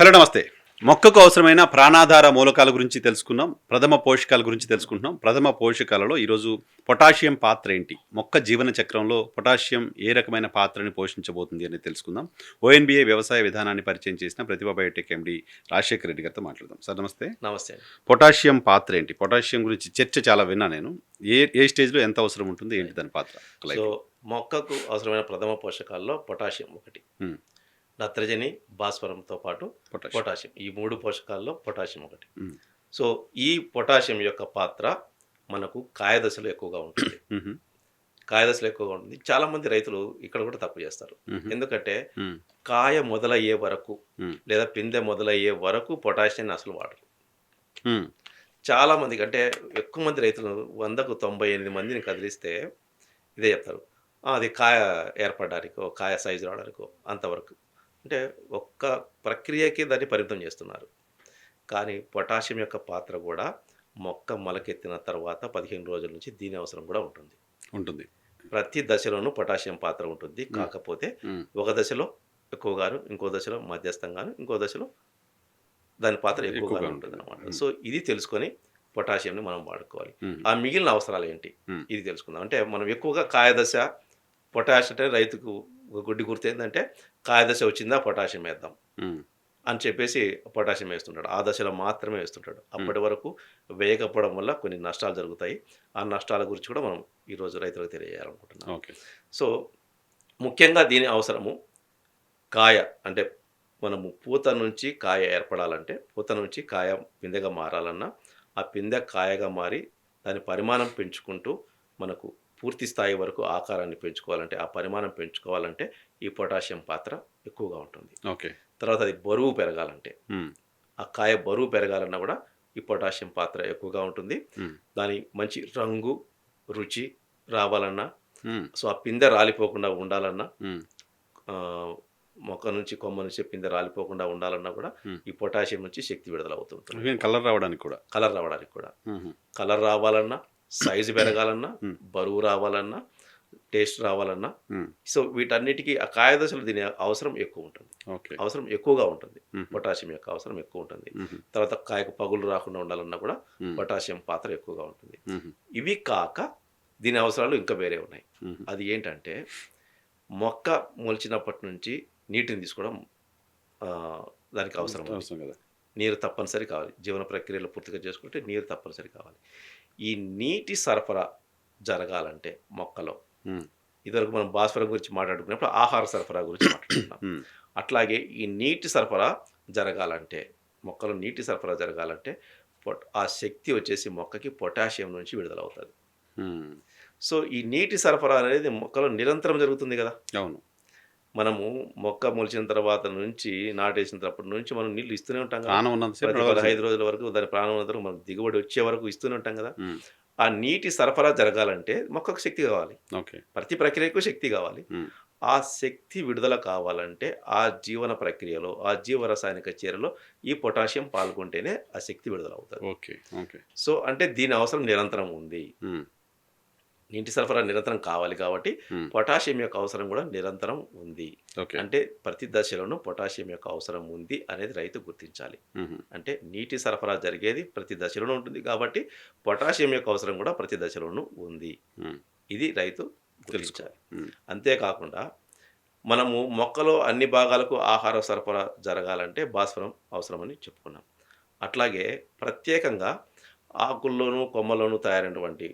Hello నమస్తే. మొక్కకు అవసరమైన ప్రాణాధార మూలకాల గురించి తెలుసుకున్నాం. ప్రథమ పోషకాల గురించి తెలుసుకుంటున్నాం. ప్రథమ పోషకాలలో ఈరోజు పొటాషియం పాత్ర ఏంటి? మొక్క జీవన చక్రంలో పొటాషియం ఏ రకమైన పాత్రని పోషించబోతుంది అనేది తెలుసుకుందాం. ఓఎన్బీఏ వ్యవసాయ విధానాన్ని పరిచయం చేసిన ప్రతిభ బయోటెక్ ఎండి రాజశేఖర్ రెడ్డి గారితో మాట్లాడదాం. సార్ నమస్తే. నమస్తే అండి. పొటాషియం పాత్ర ఏంటి? పొటాషియం గురించి చర్చ చాలా విన్నా నేను. ఏ స్టేజ్‌లో ఎంత అవసరం ఉంటుంది? ఏంటి దాని పాత్ర? సో మొక్కకు అవసరమైన ప్రథమ పోషకాల్లో పొటాషియం ఒకటి, హ్మ్. నత్రజని, భాస్వరంతో పాటు పొటాషియం. పొటాషియం, ఈ 3 పోషకాల్లో పొటాషియం ఒకటి. హ్మ్. సో ఈ పొటాషియం యొక్క పాత్ర మనకు కాయదశలో ఎక్కువగా ఉంటుంది. హుహు. కాయదశలో ఎక్కువగా ఉంటుంది. చాలామంది రైతులు ఇక్కడ కూడా తప్పు చేస్తారు. హుహు. ఎందుకంటే హ్మ్. కాయ మొదలయ్యే వరకు హ్మ్. లేదా పిందె మొదలయ్యే వరకు పొటాషియాన్ని అసలు వాడరు. హ్మ్. చాలామందికి అంటే ఎక్కువ మంది రైతులు 100కు 98 మందిని కదిలిస్తే ఇదే చెప్తారు. అది కాయ ఏర్పడడానికో, కాయ సైజు రావడానికో అంతవరకు. అంటే ఒక్క ప్రక్రియకి దాన్ని పరిమితం చేస్తున్నారు. కానీ పొటాషియం యొక్క పాత్ర కూడా మొక్క మొలకెత్తిన తర్వాత 15 రోజుల నుంచి దీని అవసరం కూడా ఉంటుంది. ఉంటుంది. ప్రతి దశలోనూ పొటాషియం పాత్ర ఉంటుంది. హ్మ్. కాకపోతే హ్మ్. ఒక దశలో ఎక్కువగాను, ఇంకో దశలో మధ్యస్థంగాను, ఇంకో దశలో దాని పాత్ర ఎక్కువగాను ఉంటుంది. ఉంటుందన్నమాట. హ్మ్. సో ఇది తెలుసుకొని పొటాషియంని మనం వాడుకోవాలి. హ్మ్. ఆ మిగిలిన అవసరాలు ఏంటి? హ్మ్. ఇది తెలుసుకుందాం. అంటే మనం ఎక్కువగా కాయదశ పొటాష్ అంటే రైతుకు ఒక గుడ్డి గుర్తు ఏంటంటే కాయదశ వచ్చిందా పొటాషియం వేద్దాం హ్మ్. అని చెప్పేసి పొటాషియం వేస్తుంటాడు. ఆ దశలో మాత్రమే వేస్తుంటాడు. హ్మ్. అప్పటి వరకు వేయకపోవడం వల్ల కొన్ని నష్టాలు జరుగుతాయి. ఆ నష్టాల గురించి కూడా మనం ఈరోజు రైతులకు తెలియజేయాలనుకుంటున్నాం. ఓకే. సో ముఖ్యంగా దీని అవసరము కాయ అంటే మనము పూత నుంచి కాయ ఏర్పడాలంటే, పూత నుంచి కాయ పిందెగా మారాలన్నా, ఆ పిందె కాయగా మారి దాని పరిమాణం పెంచుకుంటూ మనకు పూర్తి స్థాయి వరకు ఆకారాన్ని పెంచుకోవాలంటే, ఆ పరిమాణం పెంచుకోవాలంటే ఈ పొటాషియం పాత్ర ఎక్కువగా ఉంటుంది. ఓకే. తర్వాత అది బరువు పెరగాలంటే, హ్మ్. ఆ కాయ బరువు పెరగాలన్నా కూడా ఈ పొటాషియం పాత్ర ఎక్కువగా ఉంటుంది. హ్మ్. దాని మంచి రంగు, రుచి రావాలన్నా, హ్మ్. సో ఆ పిందె రాలిపోకుండా ఉండాలన్నా, హ్మ్. ఆహ్, మొక్క నుంచి కొమ్మ నుంచి పిందె రాలిపోకుండా ఉండాలన్నా కూడా హ్మ్. ఈ పొటాషియం నుంచి శక్తి విడుదల ఈవెన్ అవుతుంటుందన్నమాట. కలర్ రావడానికి కూడా. కలర్ రావడానికి కూడా. హుహు. కలర్ రావాలన్నా, సైజు పెరగాలన్నా, హ్మ్. బరువు రావాలన్నా, టేస్ట్ రావాలన్నా, హ్మ్. సో వీటన్నిటికి ఆ కాయదశలో దీని అవసరం ఎక్కువ ఉంటుంది. ఓకే. అవసరం ఎక్కువగా ఉంటుంది. హుహు. పొటాషియం యొక్క అవసరం ఎక్కువ ఉంటుంది. హుహు. తర్వాత కాయకు పగులు రాకుండా ఉండాలన్నా కూడా హ్మ్. పొటాషియం పాత్ర ఎక్కువగా ఉంటుంది. హుహు. ఇవి కాక దీని అవసరాలు ఇంకా వేరే ఉన్నాయి. హుహు. అది ఏంటంటే మొక్క మొలిచినప్పటి నుంచి నీటిని తీసుకోవడం దానికి అవసరం ఉంది. అవసరం కదా! నీరు తప్పనిసరి కావాలి. జీవన ప్రక్రియలు పూర్తిగా చేసుకుంటే నీరు తప్పనిసరి కావాలి. ఈ నీటి సరఫరా జరగాలంటే మొక్కలో, హ్మ్. ఇదివరకు మనం భాస్వరం గురించి మాట్లాడుకున్నప్పుడు ఆహార సరఫరా గురించి మాట్లాడుకున్నాం. హ్మ్. అట్లాగే ఈ నీటి సరఫరా జరగాలంటే, మొక్కలో నీటి సరఫరా జరగాలంటే ఆ శక్తి వచ్చేసి మొక్కకి పొటాషియం నుంచి విడుదలవుతది. హ్మ్. సో, ఈ నీటి సరఫరా అనేది మొక్కలో నిరంతరం జరుగుతుంది గదా! అవును. మనము మొక్క మొలిచిన తర్వాత నుంచి నాటేసినప్పటి నుంచి మనం నీళ్ళు ఇస్తూనే ఉంటాం కదా! ప్రాణం ఉన్నంత సేపు ప్రతి నడవాల్సిందే. 15 రోజుల వరకు దాని ప్రాణం ఉన్నంత వరకు మనకు దిగుబడి వచ్చే వరకు ఇస్తూనే ఉంటాం కదా! హ్మ్. ఆ నీటి సరఫరా జరగాలంటే మొక్కకు శక్తి కావాలి. ఓకే. ప్రతి ప్రక్రియకు శక్తి కావాలి. హ్మ్. ఆ శక్తి విడుదల కావాలంటే ఆ జీవన ప్రక్రియలో, ఆ జీవరసాయనిక చర్యలో ఈ పొటాషియం పాల్గొంటేనే ఆ శక్తి విడుదలవుతది. ఓకే. ఓకే. సో, అంటే దీని అవసరం నిరంతరం ఉంది. హ్మ్. నీటి సరఫరా నిరంతరం కావాలి కాబట్టి హ్మ్. పొటాషియం యొక్క అవసరం కూడా నిరంతరం ఉంది. ఓకే. అంటే ప్రతి దశలోనూ పొటాషియం యొక్క అవసరం ఉంది అనేది రైతు గుర్తించాలి. హుహు. అంటే నీటి సరఫరా జరిగేది ప్రతి దశలోనూ ఉంటుంది కాబట్టి పొటాషియం యొక్క అవసరం కూడా ప్రతి దశలోనూ ఉంది. హ్మ్. ఇది రైతు తెలుసుకోవాలి. గుర్తించాలి. హ్మ్. అంతేకాకుండా మనము మొక్కలో అన్ని భాగాలకు ఆహార సరఫరా జరగాలంటే భాస్వరం అవసరమని చెప్పుకున్నాం. అట్లాగే ప్రత్యేకంగా ఆకుల్లోనూ, కొమ్మల్లోనూ తయారైనటువంటి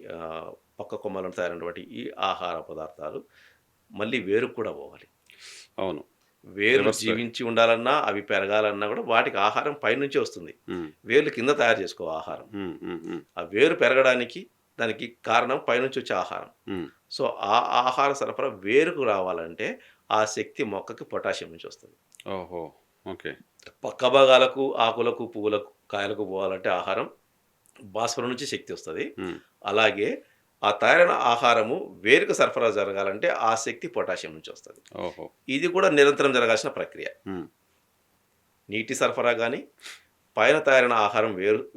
పక్క కొమ్మలను తయారైనటువంటి ఈ ఆహార పదార్థాలు మళ్ళీ వేరుకు కూడా పోవాలి. అవును. వేర్లు రివర్స్ బ్యాక్. జీవించి ఉండాలన్నా, అవి పెరగాలన్నా కూడా వాటికి ఆహారం పైనుంచే వస్తుంది. హ్మ్. వేర్లు కింద తయారు చేసుకోవు ఆహారం. హ్మ్. హ్మ్. హ్మ్. ఆ వేరు పెరగడానికి దానికి కారణం పైనుంచి వచ్చే ఆహారం. హ్మ్. సో, ఆ ఆహార సరఫరా వేరుకు రావాలంటే ఆ శక్తి మొక్కకి పొటాషియం నుంచి వస్తుంది. ఓహో! ఓకే. పక్క భాగాలకు, ఆకులకు, పువ్వులకు, కాయలకు పోవాలంటే ఆహారం భాస్వరం నుంచి శక్తి వస్తది. హ్మ్. అలాగే ఆ తయారైన ఆహారము వేరుకు సరఫరా జరగాలంటే ఆ శక్తి పొటాషియం నుంచి వస్తది. ఓహో! ఇది కూడా నిరంతరం జరగాల్సిన ప్రక్రియ. హ్మ్. నీటి సరఫరా గాని, పైన తయారైన ఆహారం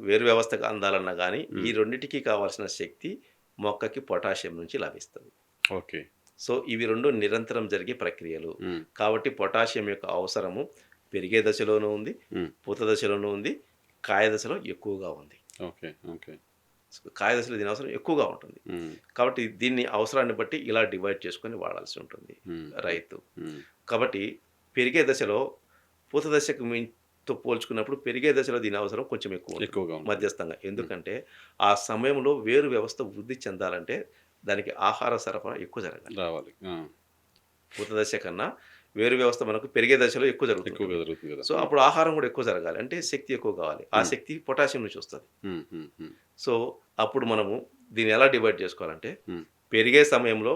వేరు వ్యవస్థకు అందాలన్నా గాని, ఈ హ్మ్. రెండిటికి కావాల్సిన శక్తి మొక్కకి పొటాషియం నుంచి లభిస్తది. ఓకే. సో, ఇవి 2 నిరంతరం జరిగే ప్రక్రియలు. హ్మ్. కాబట్టి పొటాషియం యొక్క అవసరము పెరిగే దశలోనూ ఉంది, ఉమ్, పూత దశలోనూ ఉంది, కాయ దశలో ఎక్కువగా ఉంది. Okay okay. సో, కాయ దశలో దీని అవసరం ఎక్కువగా ఉంటుంది. ఉమ్, కాబట్టి దీన్ని అవసరాన్ని బట్టి ఇలా డివైడ్ చేసుకొని వాడాల్సి ఉంటుంది ఉమ్, రైతు. ఉమ్, కాబట్టి పెరిగే దశలో పూత దశకు తో పోల్చుకున్నప్పుడు పెరిగే దశలో దీని అవసరం కొంచెం ఎక్కువ ఉంటుంది ఎక్కువగా ఉంటుంది. మధ్యస్థంగా. ఎందుకంటే ఆ సమయంలో వేరు వ్యవస్థ వృద్ధి చెందాలంటే దానికి ఆహార సరఫరా ఎక్కువ జరగాలి. రావాలి. పూత దశ కన్నా వేరు వ్యవస్థ మనకు పెరిగే దశలో ఎక్కువ ఎక్కువగా జరుగుతుంది. జరుగుతుంది కదా. సో అప్పుడు ఆహారం కూడా ఎక్కువ జరగాలి. అంటే శక్తి ఎక్కువ కావాలి. ఆ శక్తి పొటాషియం నుంచి వస్తుంది. ఉమ్, ఉమ్, ఉమ్, సో అప్పుడు మనము దీన్ని ఎలా డివైడ్ చేసుకోవాలంటే ఉమ్, పెరిగే సమయంలో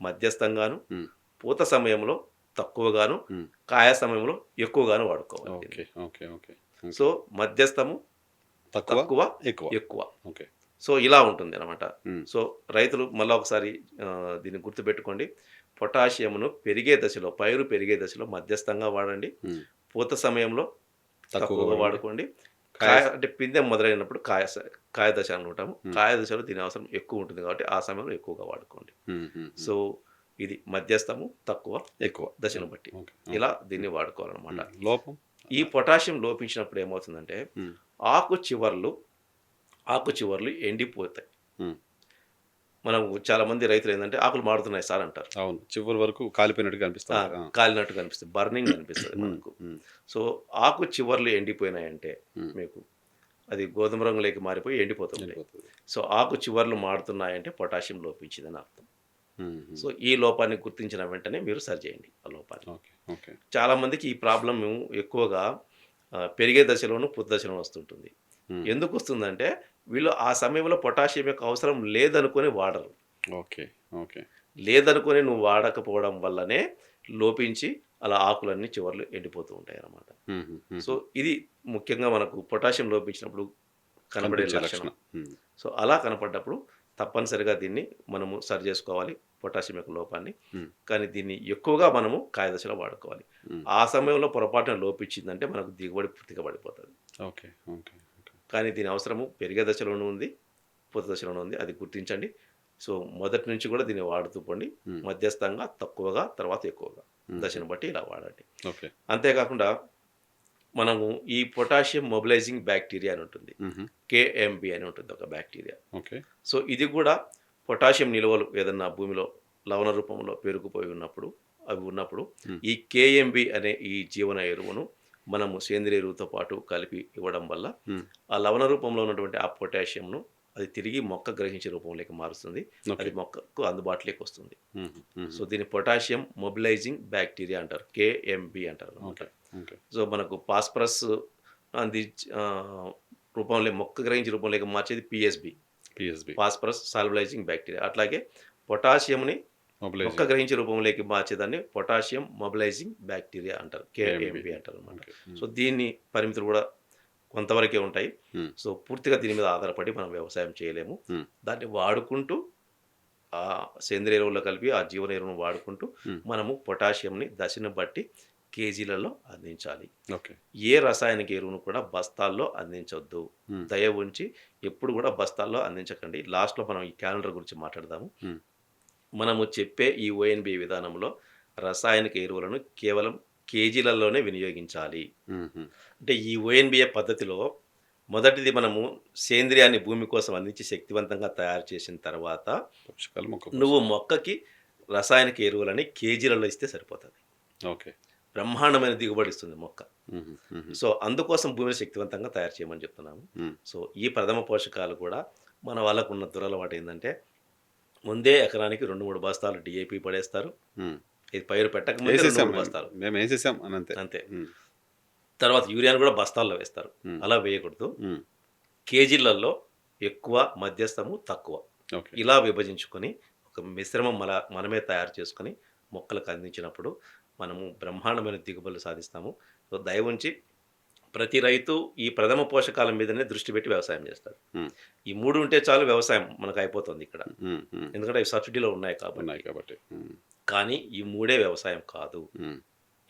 మధ్యస్థంగాను, ఉమ్, పూత సమయంలో తక్కువగాను, ఉమ్. కాయ సమయంలో ఎక్కువగాను వాడుకోవాలి దీన్ని. Okay okay okay. సో మధ్యస్థము, తక్కువ తక్కువ, ఎక్కువ. ఎక్కువ. ఓకే. సో ఇలా ఉంటుంది అనమాట. ఉమ్, సో రైతులు మళ్ళీ ఒకసారి దీన్ని గుర్తుపెట్టుకోండి. పొటాషియంను పెరిగే దశలో, పైరు పెరిగే దశలో మధ్యస్థంగా వాడండి. ఉమ్. పూత సమయంలో తక్కువగా వాడండి. వాడుకోండి. కాయ కాయ అంటే పిందె మొదలైనప్పుడు కాయ దశ అనుకుంటాము. కాయ దశలో దీని అవసరం ఎక్కువ ఉంటుంది కాబట్టి ఆ సమయంలో ఎక్కువగా వాడుకోండి. ఉమ్, ఉమ్, సో ఇది మధ్యస్థము, తక్కువ, ఎక్కువ దశను బట్టి ఓకే. ఇలా దీన్ని వాడుకోవాలన్నమాట. లోపం. ఈ పొటాషియం లోపించినప్పుడు ఏమవుతుందంటే ఉమ్, ఆకు చివర్లు ఎండిపోతాయి. ఉమ్. మనం చాలా మంది రైతులు ఏంటంటే ఆకులు మారుతున్నాయి సార్ అంటారు. అవును, చివరి వరకు కాలిపోయినట్టు కనిపిస్తుంది. కాలినట్టు కనిపిస్తుంది, బర్నింగ్ కనిపిస్తుంది మనకు. సో ఆకు చివర్లు ఎండిపోయినాయంటే మీకు అది గోధుమ రంగులోకి మారిపోయి ఎండిపోతుంది. సో ఆకు చివర్లు మారుతున్నాయంటే పొటాషియం లోపించిందని అర్థం. సో ఈ లోపాన్ని గుర్తించిన వెంటనే మీరు సరి చేయండి ఆ లోపాన్ని. Okay okay. చాలా మందికి ఈ ప్రాబ్లం ఎక్కువగా పెరిగే దశలోను, పూత దశలోను వస్తుంటుంది. ఎందుకు వస్తుందంటే వీళ్ళు ఆ సమయంలో పొటాషియం యొక్క అవసరం లేదనుకొని వాడరు. Okay okay. లేదనుకొని నువ్వు వాడకపోవడం వల్లనే లోపించి అలా ఆకులన్నీ చివర్లు ఎండిపోతూ ఉంటాయి అన్నమాట. సో ఇది ముఖ్యంగా మనకు పొటాషియం లోపించినప్పుడు కనబడే లక్షణం. సో అలా కనపడ్డప్పుడు తప్పనిసరిగా దీన్ని మనము సరి చేసుకోవాలి, పొటాషియం యొక్క లోపాన్ని. కానీ దీన్ని ఎక్కువగా మనము కాయ దశలో వాడుకోవాలి. ఆ సమయంలో పొరపాటున లోపించిందంటే మనకు దిగుబడి పూర్తిగా పడిపోతుంది. Okay okay. కానీ దీని అవసరము పెరిగే దశలోనూ ఉంది, పూత దశలోనూ ఉంది. అది గుర్తించండి. సో మొదటి నుంచి కూడా దీన్ని వాడుతూ పోండి. మధ్యస్థంగా, తక్కువగా, తర్వాత ఎక్కువగా దశను బట్టి ఇలా వాడండి. ఓకే. అంతేకాకుండా మనము ఈ పొటాషియం మొబిలైజింగ్ బ్యాక్టీరియా అని ఉంటుంది, కేఎంబి అని ఉంటుంది ఒక బ్యాక్టీరియా. ఓకే. సో ఇది కూడా పొటాషియం నిల్వలు ఏదన్నా భూమిలో లవణ రూపంలో పేరుకుపోయి ఉన్నప్పుడు, అవి ఉన్నప్పుడు ఈ కేఎంబి అనే ఈ జీవన ఎరువును మనము సేంద్రియ ఎరువుతో పాటు కలిపి ఇవ్వడం వల్ల ఆ లవణ రూపంలో ఉన్నటువంటి ఆ పొటాషియంను అది తిరిగి మొక్క గ్రహించే రూపంలోకి మారుస్తుంది. అది మొక్కకు అందుబాటులోకి వస్తుంది. సో దీన్ని పొటాషియం మొబిలైజింగ్ బ్యాక్టీరియా అంటారు, కేఎంబి అంటారు అనమాట. సో మనకు పాస్పరస్ అంది రూపంలో మొక్క గ్రహించే రూపంలోకి మార్చేది పిఎస్బి, పాస్పరస్ సాల్బలైజింగ్ బ్యాక్టీరియా. అట్లాగే పొటాషియంని మొక్క గ్రహించే రూపంలోకి మార్చేదాన్ని పొటాషియం మొబిలైజింగ్ బ్యాక్టీరియా అంటారు, కేఎంబి అంటారు అనమాట. సో దీన్ని పరిమితులు కూడా కొంతవరకే ఉంటాయి. సో పూర్తిగా దీని మీద ఆధారపడి మనం వ్యవసాయం చేయలేము. దాన్ని వాడుకుంటూ ఆ సేంద్రియ ఎరువుల్లో కలిపి ఆ జీవన ఎరువును వాడుకుంటూ మనము పొటాషియంని దశను బట్టి కేజీలలో అందించాలి. ఏ రసాయనిక ఎరువును కూడా బస్తాల్లో అందించొద్దు. దయ ఉంచి ఎప్పుడు కూడా బస్తాల్లో అందించకండి. లాస్ట్లో మనం ఈ క్యాలెండర్ గురించి మాట్లాడదాము. మనము చెప్పే ఈ ఓఎన్బి విధానంలో రసాయనిక ఎరువులను కేవలం కేజీలలోనే వినియోగించాలి. అంటే ఈ ఓఎన్బిఏ పద్ధతిలో మొదటిది మనము సేంద్రియాన్ని భూమి కోసం అందించి శక్తివంతంగా తయారు చేసిన తర్వాత నువ్వు మొక్కకి రసాయనిక ఎరువులని కేజీలలో ఇస్తే సరిపోతుంది. ఓకే. బ్రహ్మాండమైన దిగుబడి ఇస్తుంది మొక్క. సో అందుకోసం భూమిని శక్తివంతంగా తయారు చేయమని చెప్తున్నాము. సో ఈ ప్రథమ పోషకాలు కూడా మన వాళ్ళకు ఉన్న దురలవాటు ఏంటంటే ముందే ఎకరానికి 2-3 బస్తాలు డిఏపి పడేస్తారు. ఇది పైరు పెట్టక ముందే 2-3 బస్తాలు అంతే. తర్వాత యూరియాను కూడా బస్తాల్లో వేస్తారు. అలా వేయకూడదు. కేజీలలో ఎక్కువ, మధ్యస్థము, తక్కువ ఇలా విభజించుకొని ఒక మిశ్రమం మనమే తయారు చేసుకొని మొక్కలకు అందించినప్పుడు మనము బ్రహ్మాండమైన దిగుబడులు సాధిస్తాము. సో దయ ఉంచి ప్రతి రైతు ఈ ప్రథమ పోషకాల మీదనే దృష్టి పెట్టి వ్యవసాయం చేస్తారు. ఈ 3 ఉంటే చాలు, వ్యవసాయం మనకు అయిపోతుంది ఇక్కడ. ఎందుకంటే అవి సబ్సిడీలో ఉన్నాయి కాబట్టి. కానీ ఈ 3 వ్యవసాయం కాదు.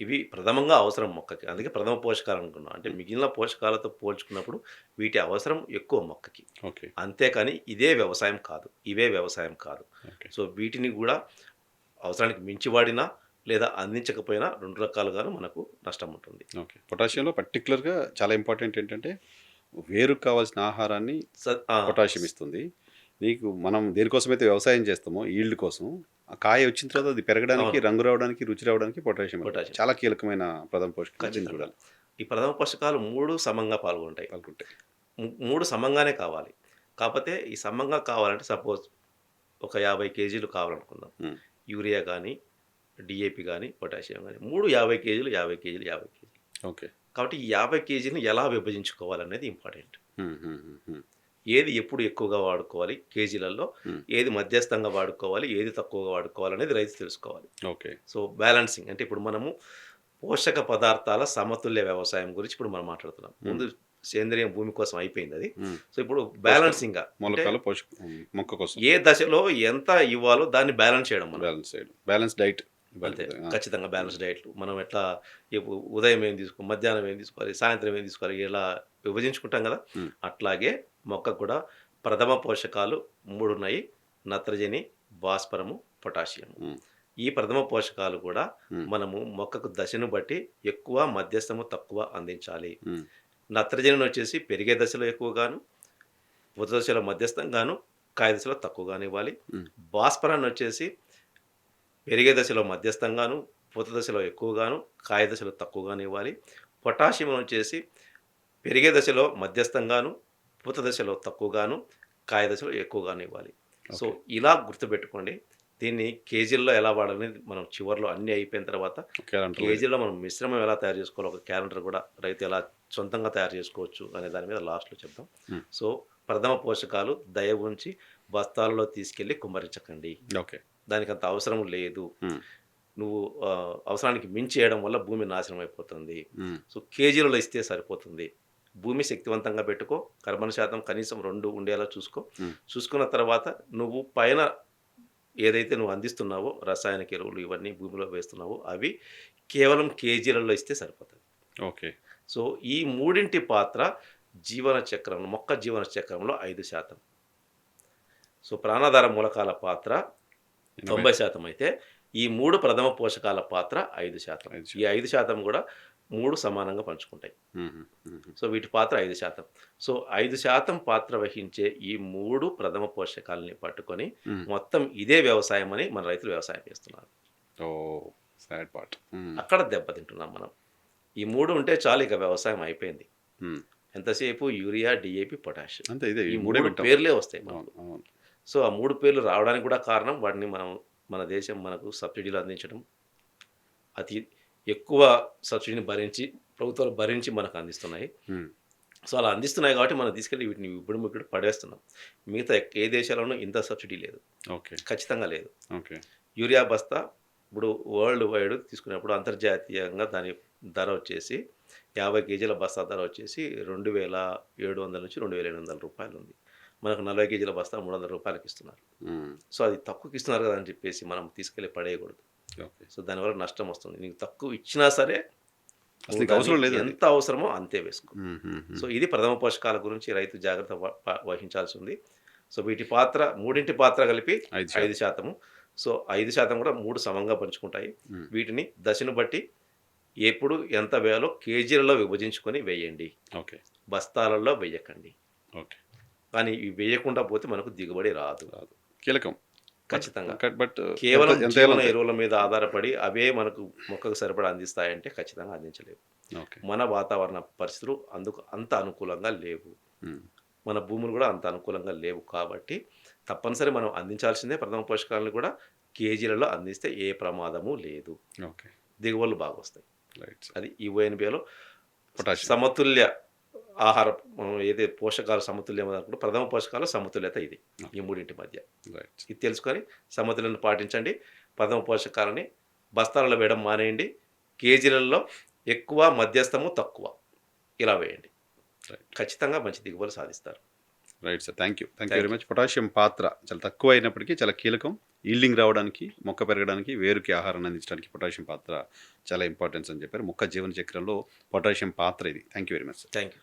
ఇవి ప్రథమంగా అవసరం మొక్కకి. అందుకే ప్రథమ పోషకాలు అనుకున్నాం. అంటే మిగిలిన పోషకాలతో పోల్చుకున్నప్పుడు వీటి అవసరం ఎక్కువ మొక్కకి. అంతేకాని ఇదే వ్యవసాయం కాదు, ఇవే వ్యవసాయం కాదు. సో వీటిని కూడా అవసరానికి మించి వాడినా, లేదా అందించకపోయినా 2 రకాలుగాను మనకు నష్టం ఉంటుంది. ఓకే. పొటాషియంలో పర్టిక్యులర్‌గా చాలా ఇంపార్టెంట్ ఏంటంటే, వేరుకు కావాల్సిన ఆహారాన్ని ఆ! పొటాషియం ఇస్తుంది. నీకు మనం దేనికోసమైతే వ్యవసాయం చేస్తామో ఈల్డ్ కోసం, ఆ కాయ వచ్చిన తర్వాత అది పెరగడానికి, అవును. రంగు రావడానికి, రుచి రావడానికి పొటాషియం పొటాషియం. చాలా కీలకమైన ప్రథమ పోషకం దీన్ని ఖచ్చితంగా. చూడాలి. ఈ ప్రథమ పోషకాలు 3 సమంగా పాల్గొంటాయి. పాల్గొంటాయి. 3 సమంగానే కావాలి. కాపోతే ఈ సమంగా కావాలంటే సపోజ్ ఒక 50 కేజీలు కావాలనుకుందాం. హ్మ్. యూరియా గానీ, డీఏపీ గానీ, పొటాషియం గానీ 3 50 కేజీలు, 50 కేజీలు, 50 కేజీలు. ఓకే. కాబట్టి ఈ 50 కేజీలని ఎలా విభజించుకోవాలనేది ఇంపార్టెంట్. హ్మ్. హ్మ్. హ్మ్. హ్మ్. ఏది ఎప్పుడు ఎక్కువగా వాడుకోవాలి కేజీలలో, హ్మ్. ఏది మధ్యస్థంగా వాడుకోవాలి, ఏది తక్కువగా వాడుకోవాలనేది రైతు తెలుసుకోవాలి. ఓకే. సో, బ్యాలెన్సింగ్ అంటే ఇప్పుడు మనము పోషక పదార్థాల సమతుల్య వ్యవసాయం గురించి ఇప్పుడు మనం మాట్లాడుతున్నాం. హ్మ్. ముందు సేంద్రియ భూమి కోసం అయిపోయిందది. హ్మ్. సో, ఇప్పుడు బ్యాలెన్సింగ్‌గా అంటే మూలకాలు మొక్క కోసం ఏ దశలో ఎంత ఇవ్వాలో దాన్ని బ్యాలెన్స్ చేయడం మనం. బ్యాలెన్స్ చేయడం. బ్యాలెన్స్ డైట్ ఇవ్వాలి అంతే. కదా! ఆ! ఖచ్చితంగా బ్యాలెన్స్ డైట్‌లు. మనం ఎట్లా ఉదయం ఏం మధ్యాహ్నం ఏం తీసుకోవాలి, సాయంత్రం ఏం తీసుకోవాలి ఇలా విభజించుకుంటాం గదా! హ్మ్. అట్లాగే మొక్కకు కూడా ప్రథమ పోషకాలు 3 ఉన్నాయి. నత్రజని, భాస్వరము, పొటాషియము. హ్మ్. ఈ ప్రథమ పోషకాలు కూడా హ్మ్. మనము మొక్కకు దశను బట్టి ఎక్కువ, మధ్యస్థము, తక్కువ అందించాలి. హ్మ్. నత్రజనినొచ్చేసి పెరిగే దశలో ఎక్కువగాను, పూత దశలో మధ్యస్థంగాను, కాయ దశలో తక్కువగాను ఇవ్వాలి. హ్మ్. భాస్వరాన్నొచ్చేసి పెరిగే దశలో మధ్యస్థంగాను, పూత దశలో ఎక్కువగాను, కాయ దశలో తక్కువగాను ఇవ్వాలి. పొటాషియం వచ్చేసి పెరిగే దశలో మధ్యస్థంగాను, పూత దశలో తక్కువగాను, కాయ దశలో ఎక్కువగాను ఇవ్వాలి. So, okay. ఇలా గుర్తుపెట్టుకోండి. దీన్ని కేజీల్లో ఎలా వాడాలనేది మనం చివర్లో అన్నీ అయిపోయిన తర్వాత క్యాలెండర్ వైస్. కేజీలో మనం మిశ్రమం ఎలా తయారు చేసుకోవాలో ఒక క్యాలెండర్ కూడా రైతు ఎలా సొంతంగా తయారు చేసుకోవచ్చు అనే దాని మీద లాస్ట్‌లో చెప్దాం. హ్మ్. సో, ప్రథమ పోషకాలు దయ ఉంచి బస్తాలలో తీసుకెళ్ళి కుమ్మరించకండి. ఓకే. దానికంత అవసరం లేదు. హ్మ్. నువ్వు అవసరానికి మించి చేయడం వల్ల భూమి నాశనం అయిపోతుంది. హ్మ్. సో, కేజీలలో ఇస్తే సరిపోతుంది. భూమి శక్తివంతంగా పెట్టుకో. కర్బన శాతం కనీసం 2 ఉండేలా చూసుకో. హ్మ్. చూసుకున్న తర్వాత నువ్వు పైన ఏదైతే నువ్వు అందిస్తున్నావో రసాయనిక ఎరువులు ఇవన్నీ భూమిలో వేస్తున్నావో అవి కేవలం కేజీలలో ఇస్తే సరిపోతది. ఓకే. సో, ఈ మూడింటి పాత్ర జీవన చక్రంలో మొక్క జీవన చక్రంలో 5%. సో, ప్రాణాధార మూలకాల పాత్ర 80. 90% అయితే, ఈ 3 ప్రథమ పోషకాల పాత్ర 5%. 5%. ఈ 5% గూడా 3 సమానంగా పంచుకుంటాయి. హుహు. హుహు. సో, వీటి పాత్ర 5%. సో, 5% పాత్ర వహించే ఈ 3 ప్రథమ పోషకాలని పట్టుకొని, హ్మ్. మొత్తం ఇదే వ్యవసాయం అని మన రైతులు వ్యవసాయం చేస్తున్నారు. ఓహ్! Sad part. హ్మ్. అక్కడ దెబ్బతింటున్నాం మనం. ఈ 3 ఉంటే చాలు ఇక వ్యవసాయం అయిపోయింది. హ్మ్. ఎంతసేపు యూరియా, డీఏపీ, పొటాష్. అంతే ఇదే ఈ ఈ మూడే 3 వింటాం. పేర్లే వస్తాయి అవును. మనకు. అవును. సో, ఆ 3 పేర్లు రావడానికి కూడా కారణం వాటిని మన దేశం మనకు సబ్సిడీలు అందించడం. అతి ఎక్కువ సబ్సిడీని భరించి ప్రభుత్వాలు భరించి మనకు అందిస్తున్నాయి. హ్మ్. సో, అలా అందిస్తున్నాయి కాబట్టి మనం తీసుకెళ్ళి వీటిని ఇప్పుడు పడేస్తున్నాం. మిగతా ఏ దేశాల్లోనూ ఇంత సబ్సిడీ లేదు. ఓకే. ఖచ్చితంగా లేదు. ఓకే. యూరియా బస్తా ఇప్పుడు వరల్డ్ వైడ్ తీసుకున్నప్పుడు అంతర్జాతీయంగా దాని ధర వచ్చేసి 50 కేజీల బస్తా ధర వచ్చేసి 2700 నుంచి రూ. 2800 ఉంది. మనకు 40 కేజీల బస్తా రూ. 300కి ఇస్తున్నారు. హ్మ్. సో, అది తక్కువకి ఇస్తున్నారు కదా అని చెప్పేసి మనం తీసుకెళ్ళి పడేయకూడదు. ఓకే. సో, దానివల్ల నష్టం వస్తుంది. నీకు తక్కువ ఇచ్చినా సరే అసలు నువ్వు నీకు దాన్ని అవసరం లేదది. ఎంత అవసరమో అంతే వేసుకో. హుహుహు. సో, ఇది ప్రథమ పోషకాల గురించి రైతు జాగ్రత్త వహించాల్సి ఉంది. సో, వీటి పాత్ర మూడింటి పాత్ర కలిపి 5%. 5%. సో, 5% కూడా 3 సమంగా పంచుకుంటాయి. హ్మ్. వీటిని దశను బట్టి ఎప్పుడు ఎంత వేయాలో కేజీలలో విభజించుకొని వేయండి. ఓకే. బస్తాలలో వేయకండి. ఓకే. కానీ ఇవి వేయకుండా పోతే మనకు దిగుబడి రాదు. రాదు. కీలకం. ఖచ్చితంగా. బట్ కేవలం ఎంత జీవన ఎయాలంతే. ఎరువుల మీద ఆధారపడి అవే మనకు మొక్కకు సరిపడా అందిస్తాయంటే ఖచ్చితంగా అందించలేవు. ఓకే. మన వాతావరణ పరిస్థితులు అందుకు అంత అనుకూలంగా లేవు. హ్మ్. మన భూములు కూడా అంత అనుకూలంగా లేవు కాబట్టి తప్పనిసరి మనం అందించాల్సిందే ప్రథమ పోషకాలను కూడా కేజీలలో అందిస్తే ఏ ప్రమాదము లేదు. ఓకే. దిగుబడులు బాగొస్తాయి. రైట్. అది ఈ ONBలో పొటాషియం. సమతుల్య ఆహారం ఏదైతే పోషకాలు సమతుల్యం అనుకుంటే ప్రథమ పోషకాలు సమతుల్యత ఇది. ఈ మూడింటి మధ్య. రైట్. ఇది తెలుసుకొని సమతుల్యతను పాటించండి. ప్రథమ పోషకాలని బస్తాలలో వేయడం మానేయండి. కేజీలలో ఎక్కువ, మధ్యస్థము, తక్కువ ఇలా వేయండి. రైట్. ఖచ్చితంగా మంచి దిగుబడులు సాధిస్తారు. Right sir. Thank you Thank very much. Potassium పాత్ర చాలా తక్కువ అయినప్పటికీ చాలా కీలకం. ఈల్డింగ్ రావడానికి, మొక్క పెరగడానికి, వేరుకి ఆహారాన్ని అందించడానికి పొటాషియం పాత్ర చాలా ఇంపార్టెన్స్ అని చెప్పారు. మొక్క జీవన చక్రంలో పొటాషియం పాత్ర ఇది. Thank you very much sir. Thank you.